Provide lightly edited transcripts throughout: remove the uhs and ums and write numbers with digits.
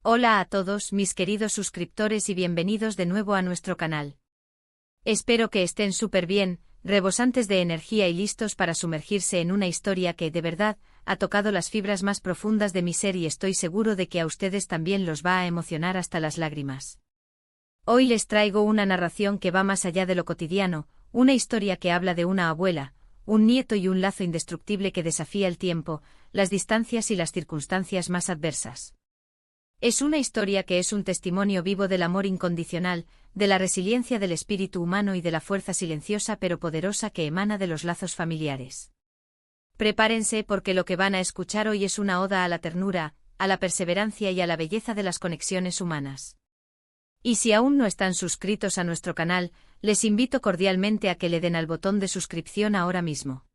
Hola a todos mis queridos suscriptores y bienvenidos de nuevo a nuestro canal. Espero que estén súper bien, rebosantes de energía y listos para sumergirse en una historia que, de verdad, ha tocado las fibras más profundas de mi ser y estoy seguro de que a ustedes también los va a emocionar hasta las lágrimas. Hoy les traigo una narración que va más allá de lo cotidiano, una historia que habla de una abuela, un nieto y un lazo indestructible que desafía el tiempo, las distancias y las circunstancias más adversas. Es una historia que es un testimonio vivo del amor incondicional, de la resiliencia del espíritu humano y de la fuerza silenciosa pero poderosa que emana de los lazos familiares. Prepárense porque lo que van a escuchar hoy es una oda a la ternura, a la perseverancia y a la belleza de las conexiones humanas. Y si aún no están suscritos a nuestro canal, les invito cordialmente a que le den al botón de suscripción ahora mismo.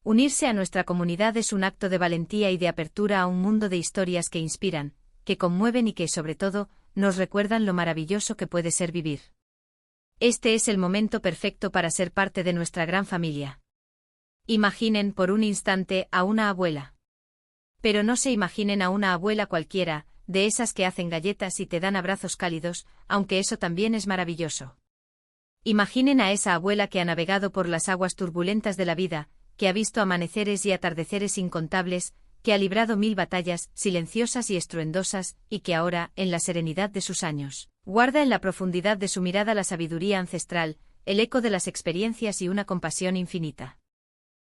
Unirse a nuestra comunidad es un acto de valentía y de apertura a un mundo de historias que inspiran, que conmueven y que, sobre todo, nos recuerdan lo maravilloso que puede ser vivir. Este es el momento perfecto para ser parte de nuestra gran familia. Imaginen por un instante a una abuela. Pero no se imaginen a una abuela cualquiera, de esas que hacen galletas y te dan abrazos cálidos, aunque eso también es maravilloso. Imaginen a esa abuela que ha navegado por las aguas turbulentas de la vida, que ha visto amaneceres y atardeceres incontables, que ha librado 1000 batallas, silenciosas y estruendosas, y que ahora, en la serenidad de sus años, guarda en la profundidad de su mirada la sabiduría ancestral, el eco de las experiencias y una compasión infinita.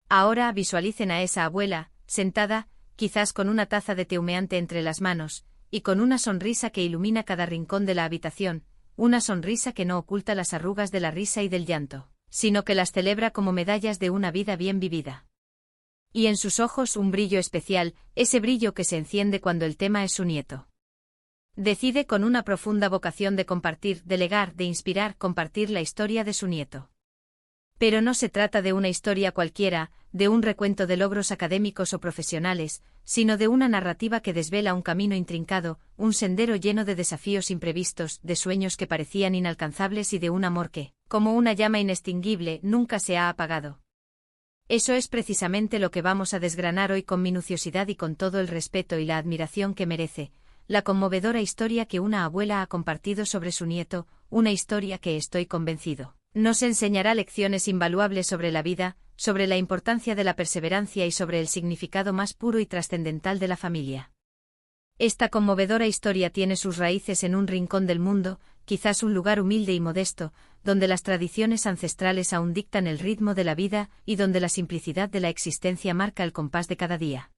Ahora visualicen a esa abuela, sentada, quizás con una taza de té humeante entre las manos, y con una sonrisa que ilumina cada rincón de la habitación, una sonrisa que no oculta las arrugas de la risa y del llanto, sino que las celebra como medallas de una vida bien vivida. Y en sus ojos un brillo especial, ese brillo que se enciende cuando el tema es su nieto. Decide con una profunda vocación de compartir, de legar, de inspirar, compartir la historia de su nieto. Pero no se trata de una historia cualquiera, de un recuento de logros académicos o profesionales, sino de una narrativa que desvela un camino intrincado, un sendero lleno de desafíos imprevistos, de sueños que parecían inalcanzables y de un amor que, como una llama inextinguible, nunca se ha apagado. Eso es precisamente lo que vamos a desgranar hoy con minuciosidad y con todo el respeto y la admiración que merece, la conmovedora historia que una abuela ha compartido sobre su nieto, una historia que, estoy convencido, nos enseñará lecciones invaluables sobre la vida, sobre la importancia de la perseverancia y sobre el significado más puro y trascendental de la familia. Esta conmovedora historia tiene sus raíces en un rincón del mundo, quizás un lugar humilde y modesto, donde las tradiciones ancestrales aún dictan el ritmo de la vida y donde la simplicidad de la existencia marca el compás de cada día.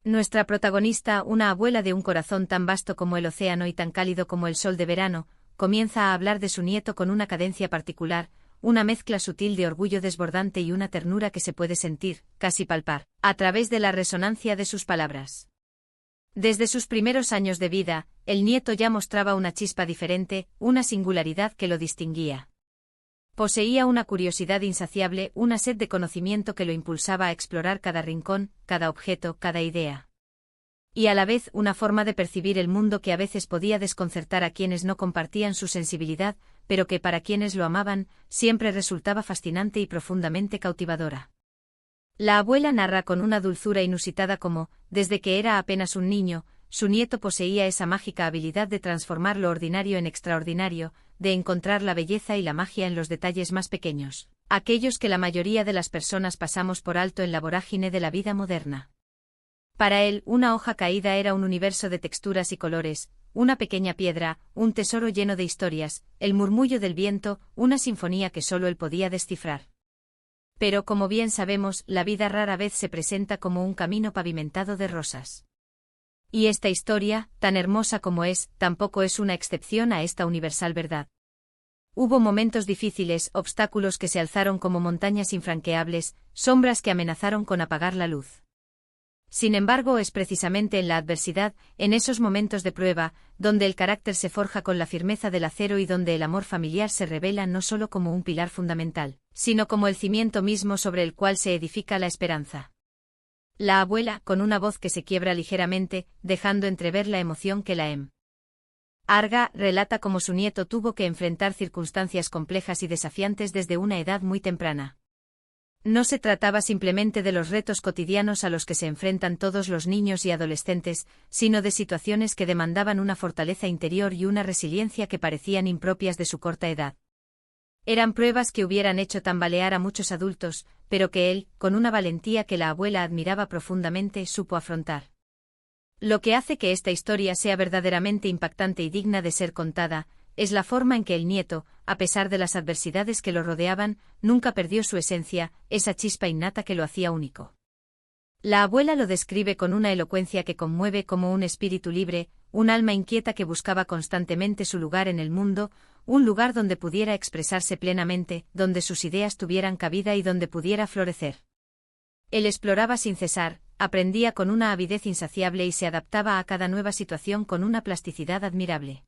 Nuestra protagonista, una abuela de un corazón tan vasto como el océano y tan cálido como el sol de verano, comienza a hablar de su nieto con una cadencia particular, una mezcla sutil de orgullo desbordante y una ternura que se puede sentir, casi palpar, a través de la resonancia de sus palabras. Desde sus primeros años de vida, el nieto ya mostraba una chispa diferente, una singularidad que lo distinguía. Poseía una curiosidad insaciable, una sed de conocimiento que lo impulsaba a explorar cada rincón, cada objeto, cada idea. Y a la vez una forma de percibir el mundo que a veces podía desconcertar a quienes no compartían su sensibilidad, pero que para quienes lo amaban, siempre resultaba fascinante y profundamente cautivadora. La abuela narra con una dulzura inusitada cómo, desde que era apenas un niño, su nieto poseía esa mágica habilidad de transformar lo ordinario en extraordinario, de encontrar la belleza y la magia en los detalles más pequeños, aquellos que la mayoría de las personas pasamos por alto en la vorágine de la vida moderna. Para él, una hoja caída era un universo de texturas y colores, una pequeña piedra, un tesoro lleno de historias, el murmullo del viento, una sinfonía que solo él podía descifrar. Pero como bien sabemos, la vida rara vez se presenta como un camino pavimentado de rosas. Y esta historia, tan hermosa como es, tampoco es una excepción a esta universal verdad. Hubo momentos difíciles, obstáculos que se alzaron como montañas infranqueables, sombras que amenazaron con apagar la luz. Sin embargo, es precisamente en la adversidad, en esos momentos de prueba, donde el carácter se forja con la firmeza del acero y donde el amor familiar se revela no solo como un pilar fundamental, sino como el cimiento mismo sobre el cual se edifica la esperanza. La abuela, con una voz que se quiebra ligeramente, dejando entrever la emoción que la Arga relata cómo su nieto tuvo que enfrentar circunstancias complejas y desafiantes desde una edad muy temprana. No se trataba simplemente de los retos cotidianos a los que se enfrentan todos los niños y adolescentes, sino de situaciones que demandaban una fortaleza interior y una resiliencia que parecían impropias de su corta edad. Eran pruebas que hubieran hecho tambalear a muchos adultos, pero que él, con una valentía que la abuela admiraba profundamente, supo afrontar. Lo que hace que esta historia sea verdaderamente impactante y digna de ser contada, es la forma en que el nieto, a pesar de las adversidades que lo rodeaban, nunca perdió su esencia, esa chispa innata que lo hacía único. La abuela lo describe con una elocuencia que conmueve como un espíritu libre, un alma inquieta que buscaba constantemente su lugar en el mundo, un lugar donde pudiera expresarse plenamente, donde sus ideas tuvieran cabida y donde pudiera florecer. Él exploraba sin cesar, aprendía con una avidez insaciable y se adaptaba a cada nueva situación con una plasticidad admirable.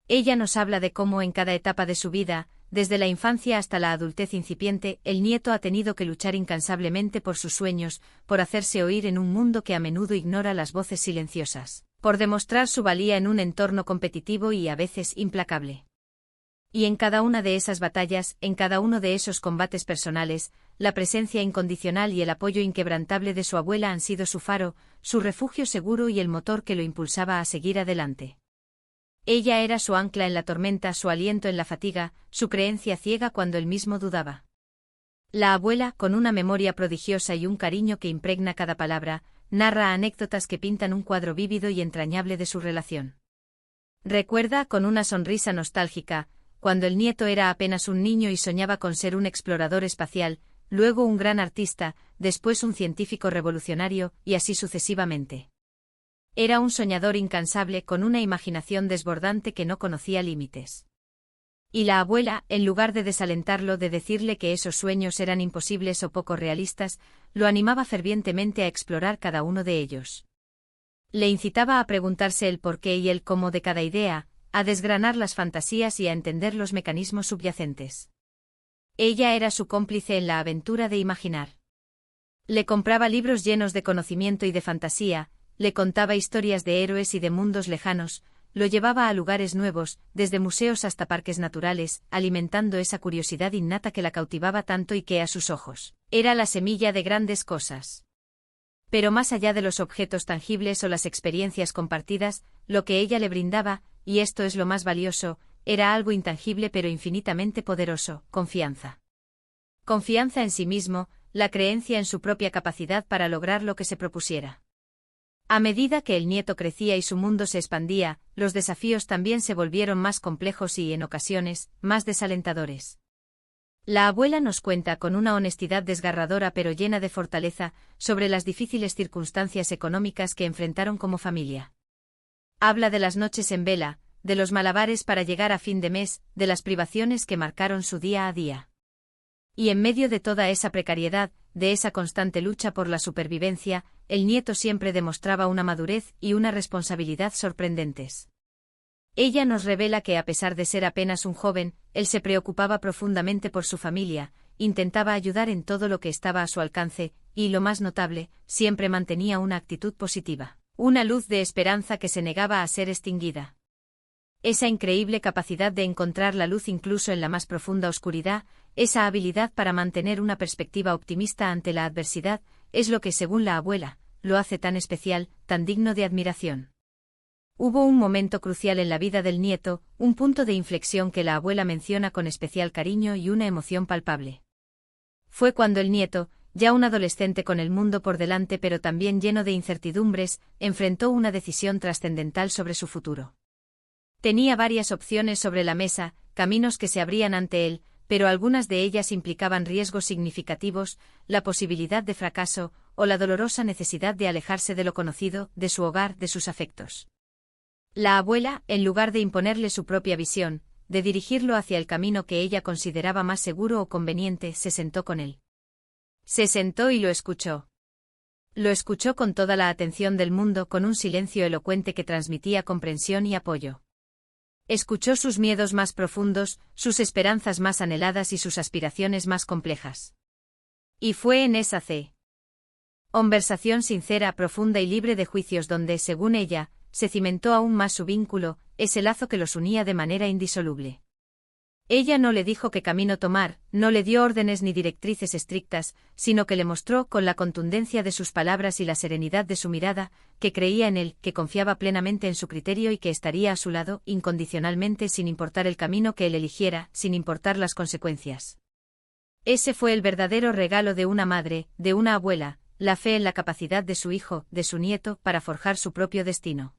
Ella nos habla de cómo en cada etapa de su vida, desde la infancia hasta la adultez incipiente, el nieto ha tenido que luchar incansablemente por sus sueños, por hacerse oír en un mundo que a menudo ignora las voces silenciosas, por demostrar su valía en un entorno competitivo y a veces implacable. Y en cada una de esas batallas, en cada uno de esos combates personales, la presencia incondicional y el apoyo inquebrantable de su abuela han sido su faro, su refugio seguro y el motor que lo impulsaba a seguir adelante. Ella era su ancla en la tormenta, su aliento en la fatiga, su creencia ciega cuando él mismo dudaba. La abuela, con una memoria prodigiosa y un cariño que impregna cada palabra, narra anécdotas que pintan un cuadro vívido y entrañable de su relación. Recuerda, con una sonrisa nostálgica, cuando el nieto era apenas un niño y soñaba con ser un explorador espacial, luego un gran artista, después un científico revolucionario, y así sucesivamente. Era un soñador incansable con una imaginación desbordante que no conocía límites. Y la abuela, en lugar de desalentarlo, de decirle que esos sueños eran imposibles o poco realistas, lo animaba fervientemente a explorar cada uno de ellos. Le incitaba a preguntarse el porqué y el cómo de cada idea, a desgranar las fantasías y a entender los mecanismos subyacentes. Ella era su cómplice en la aventura de imaginar. Le compraba libros llenos de conocimiento y de fantasía, le contaba historias de héroes y de mundos lejanos, lo llevaba a lugares nuevos, desde museos hasta parques naturales, alimentando esa curiosidad innata que la cautivaba tanto y que a sus ojos era la semilla de grandes cosas. Pero más allá de los objetos tangibles o las experiencias compartidas, lo que ella le brindaba, y esto es lo más valioso, era algo intangible pero infinitamente poderoso: confianza. Confianza en sí mismo, la creencia en su propia capacidad para lograr lo que se propusiera. A medida que el nieto crecía y su mundo se expandía, los desafíos también se volvieron más complejos y, en ocasiones, más desalentadores. La abuela nos cuenta con una honestidad desgarradora pero llena de fortaleza, sobre las difíciles circunstancias económicas que enfrentaron como familia. Habla de las noches en vela, de los malabares para llegar a fin de mes, de las privaciones que marcaron su día a día. Y en medio de toda esa precariedad, de esa constante lucha por la supervivencia, el nieto siempre demostraba una madurez y una responsabilidad sorprendentes. Ella nos revela que a pesar de ser apenas un joven, él se preocupaba profundamente por su familia, intentaba ayudar en todo lo que estaba a su alcance, y, lo más notable, siempre mantenía una actitud positiva, una luz de esperanza que se negaba a ser extinguida. Esa increíble capacidad de encontrar la luz incluso en la más profunda oscuridad, esa habilidad para mantener una perspectiva optimista ante la adversidad, es lo que, según la abuela, lo hace tan especial, tan digno de admiración. Hubo un momento crucial en la vida del nieto, un punto de inflexión que la abuela menciona con especial cariño y una emoción palpable. Fue cuando el nieto, ya un adolescente con el mundo por delante pero también lleno de incertidumbres, enfrentó una decisión trascendental sobre su futuro. Tenía varias opciones sobre la mesa, caminos que se abrían ante él, pero algunas de ellas implicaban riesgos significativos, la posibilidad de fracaso, o la dolorosa necesidad de alejarse de lo conocido, de su hogar, de sus afectos. La abuela, en lugar de imponerle su propia visión, de dirigirlo hacia el camino que ella consideraba más seguro o conveniente, se sentó con él. Se sentó y lo escuchó. Lo escuchó con toda la atención del mundo, con un silencio elocuente que transmitía comprensión y apoyo. Escuchó sus miedos más profundos, sus esperanzas más anheladas y sus aspiraciones más complejas. Y fue en esa conversación sincera, profunda y libre de juicios donde, según ella, se cimentó aún más su vínculo, ese lazo que los unía de manera indisoluble. Ella no le dijo qué camino tomar, no le dio órdenes ni directrices estrictas, sino que le mostró, con la contundencia de sus palabras y la serenidad de su mirada, que creía en él, que confiaba plenamente en su criterio y que estaría a su lado, incondicionalmente, sin importar el camino que él eligiera, sin importar las consecuencias. Ese fue el verdadero regalo de una madre, de una abuela, la fe en la capacidad de su hijo, de su nieto, para forjar su propio destino.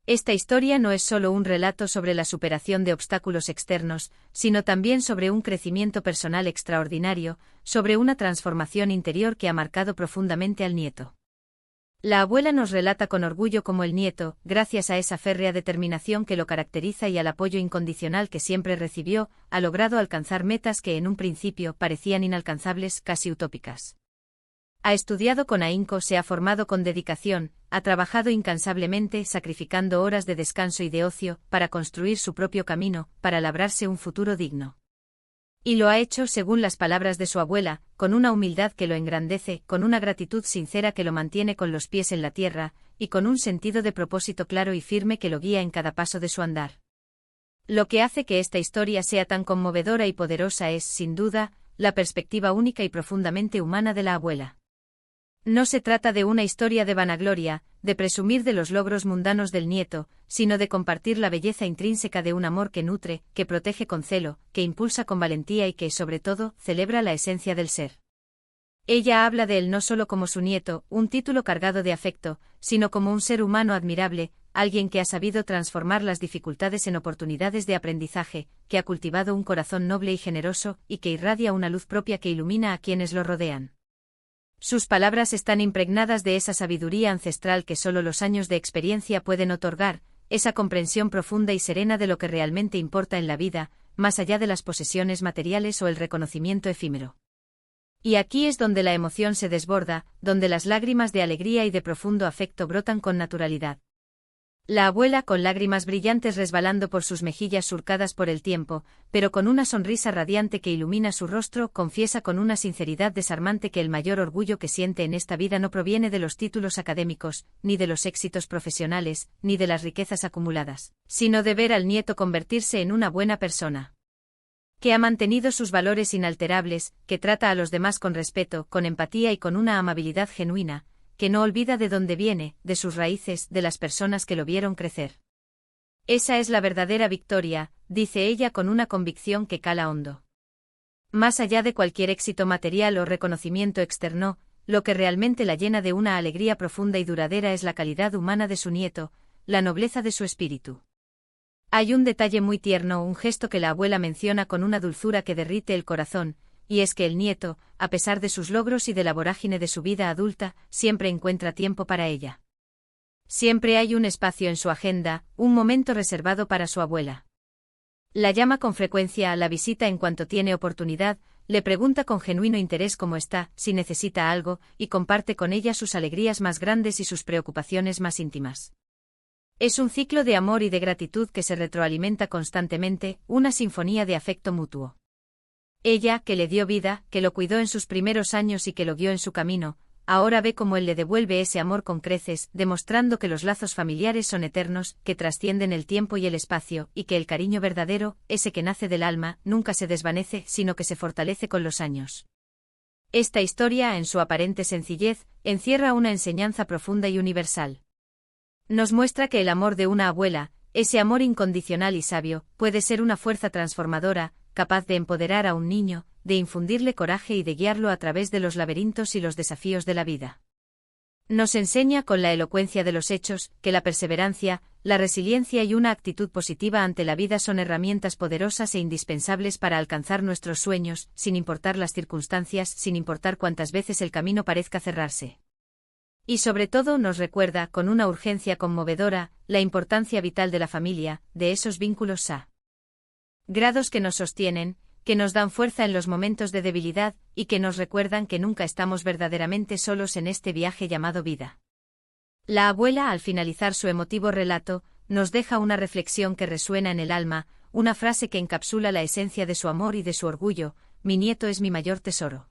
Esta historia no es solo un relato sobre la superación de obstáculos externos, sino también sobre un crecimiento personal extraordinario, sobre una transformación interior que ha marcado profundamente al nieto. La abuela nos relata con orgullo cómo el nieto, gracias a esa férrea determinación que lo caracteriza y al apoyo incondicional que siempre recibió, ha logrado alcanzar metas que en un principio parecían inalcanzables, casi utópicas. Ha estudiado con ahínco, se ha formado con dedicación, ha trabajado incansablemente, sacrificando horas de descanso y de ocio, para construir su propio camino, para labrarse un futuro digno. Y lo ha hecho, según las palabras de su abuela, con una humildad que lo engrandece, con una gratitud sincera que lo mantiene con los pies en la tierra, y con un sentido de propósito claro y firme que lo guía en cada paso de su andar. Lo que hace que esta historia sea tan conmovedora y poderosa es, sin duda, la perspectiva única y profundamente humana de la abuela. No se trata de una historia de vanagloria, de presumir de los logros mundanos del nieto, sino de compartir la belleza intrínseca de un amor que nutre, que protege con celo, que impulsa con valentía y que, sobre todo, celebra la esencia del ser. Ella habla de él no solo como su nieto, un título cargado de afecto, sino como un ser humano admirable, alguien que ha sabido transformar las dificultades en oportunidades de aprendizaje, que ha cultivado un corazón noble y generoso, y que irradia una luz propia que ilumina a quienes lo rodean. Sus palabras están impregnadas de esa sabiduría ancestral que solo los años de experiencia pueden otorgar, esa comprensión profunda y serena de lo que realmente importa en la vida, más allá de las posesiones materiales o el reconocimiento efímero. Y aquí es donde la emoción se desborda, donde las lágrimas de alegría y de profundo afecto brotan con naturalidad. La abuela, con lágrimas brillantes resbalando por sus mejillas surcadas por el tiempo, pero con una sonrisa radiante que ilumina su rostro, confiesa con una sinceridad desarmante que el mayor orgullo que siente en esta vida no proviene de los títulos académicos, ni de los éxitos profesionales, ni de las riquezas acumuladas, sino de ver al nieto convertirse en una buena persona, que ha mantenido sus valores inalterables, que trata a los demás con respeto, con empatía y con una amabilidad genuina, que no olvida de dónde viene, de sus raíces, de las personas que lo vieron crecer. Esa es la verdadera victoria, dice ella con una convicción que cala hondo. Más allá de cualquier éxito material o reconocimiento externo, lo que realmente la llena de una alegría profunda y duradera es la calidad humana de su nieto, la nobleza de su espíritu. Hay un detalle muy tierno, un gesto que la abuela menciona con una dulzura que derrite el corazón, y es que el nieto, a pesar de sus logros y de la vorágine de su vida adulta, siempre encuentra tiempo para ella. Siempre hay un espacio en su agenda, un momento reservado para su abuela. La llama con frecuencia a la visita en cuanto tiene oportunidad, le pregunta con genuino interés cómo está, si necesita algo, y comparte con ella sus alegrías más grandes y sus preocupaciones más íntimas. Es un ciclo de amor y de gratitud que se retroalimenta constantemente, una sinfonía de afecto mutuo. Ella, que le dio vida, que lo cuidó en sus primeros años y que lo guió en su camino, ahora ve cómo él le devuelve ese amor con creces, demostrando que los lazos familiares son eternos, que trascienden el tiempo y el espacio, y que el cariño verdadero, ese que nace del alma, nunca se desvanece, sino que se fortalece con los años. Esta historia, en su aparente sencillez, encierra una enseñanza profunda y universal. Nos muestra que el amor de una abuela, ese amor incondicional y sabio, puede ser una fuerza transformadora, capaz de empoderar a un niño, de infundirle coraje y de guiarlo a través de los laberintos y los desafíos de la vida. Nos enseña con la elocuencia de los hechos, que la perseverancia, la resiliencia y una actitud positiva ante la vida son herramientas poderosas e indispensables para alcanzar nuestros sueños, sin importar las circunstancias, sin importar cuántas veces el camino parezca cerrarse. Y sobre todo nos recuerda, con una urgencia conmovedora, la importancia vital de la familia, de esos vínculos sagrados que nos sostienen, que nos dan fuerza en los momentos de debilidad, y que nos recuerdan que nunca estamos verdaderamente solos en este viaje llamado vida. La abuela, al finalizar su emotivo relato, nos deja una reflexión que resuena en el alma, una frase que encapsula la esencia de su amor y de su orgullo: mi nieto es mi mayor tesoro.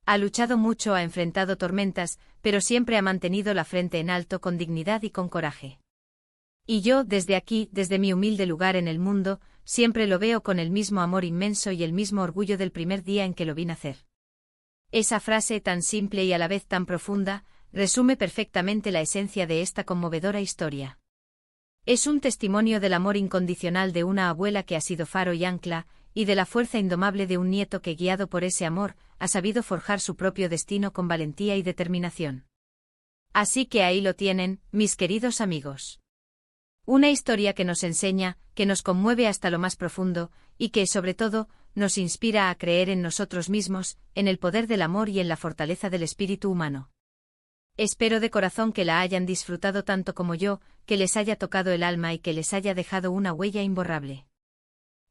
Ha luchado mucho, ha enfrentado tormentas, pero siempre ha mantenido la frente en alto con dignidad y con coraje. Y yo, desde aquí, desde mi humilde lugar en el mundo, siempre lo veo con el mismo amor inmenso y el mismo orgullo del primer día en que lo vi nacer. Esa frase tan simple y a la vez tan profunda, resume perfectamente la esencia de esta conmovedora historia. Es un testimonio del amor incondicional de una abuela que ha sido faro y ancla, y de la fuerza indomable de un nieto que, guiado por ese amor, ha sabido forjar su propio destino con valentía y determinación. Así que ahí lo tienen, mis queridos amigos. Una historia que nos enseña, que nos conmueve hasta lo más profundo, y que, sobre todo, nos inspira a creer en nosotros mismos, en el poder del amor y en la fortaleza del espíritu humano. Espero de corazón que la hayan disfrutado tanto como yo, que les haya tocado el alma y que les haya dejado una huella imborrable.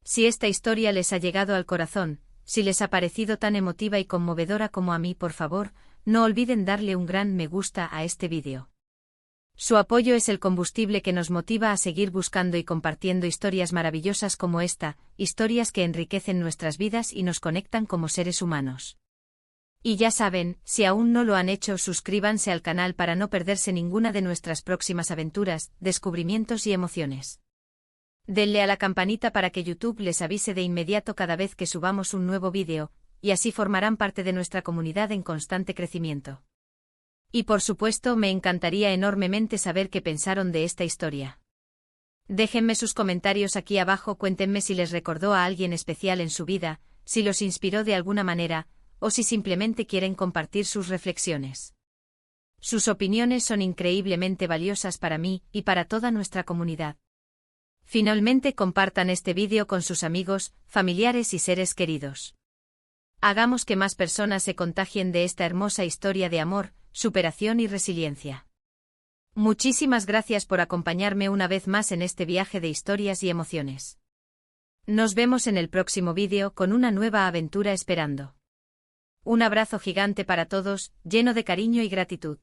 Si esta historia les ha llegado al corazón, si les ha parecido tan emotiva y conmovedora como a mí, por favor, no olviden darle un gran me gusta a este vídeo. Su apoyo es el combustible que nos motiva a seguir buscando y compartiendo historias maravillosas como esta, historias que enriquecen nuestras vidas y nos conectan como seres humanos. Y ya saben, si aún no lo han hecho, suscríbanse al canal para no perderse ninguna de nuestras próximas aventuras, descubrimientos y emociones. Denle a la campanita para que YouTube les avise de inmediato cada vez que subamos un nuevo vídeo, y así formarán parte de nuestra comunidad en constante crecimiento. Y por supuesto, me encantaría enormemente saber qué pensaron de esta historia. Déjenme sus comentarios aquí abajo, cuéntenme si les recordó a alguien especial en su vida, si los inspiró de alguna manera, o si simplemente quieren compartir sus reflexiones. Sus opiniones son increíblemente valiosas para mí y para toda nuestra comunidad. Finalmente, compartan este vídeo con sus amigos, familiares y seres queridos. Hagamos que más personas se contagien de esta hermosa historia de amor, superación y resiliencia. Muchísimas gracias por acompañarme una vez más en este viaje de historias y emociones. Nos vemos en el próximo vídeo con una nueva aventura esperando. Un abrazo gigante para todos, lleno de cariño y gratitud.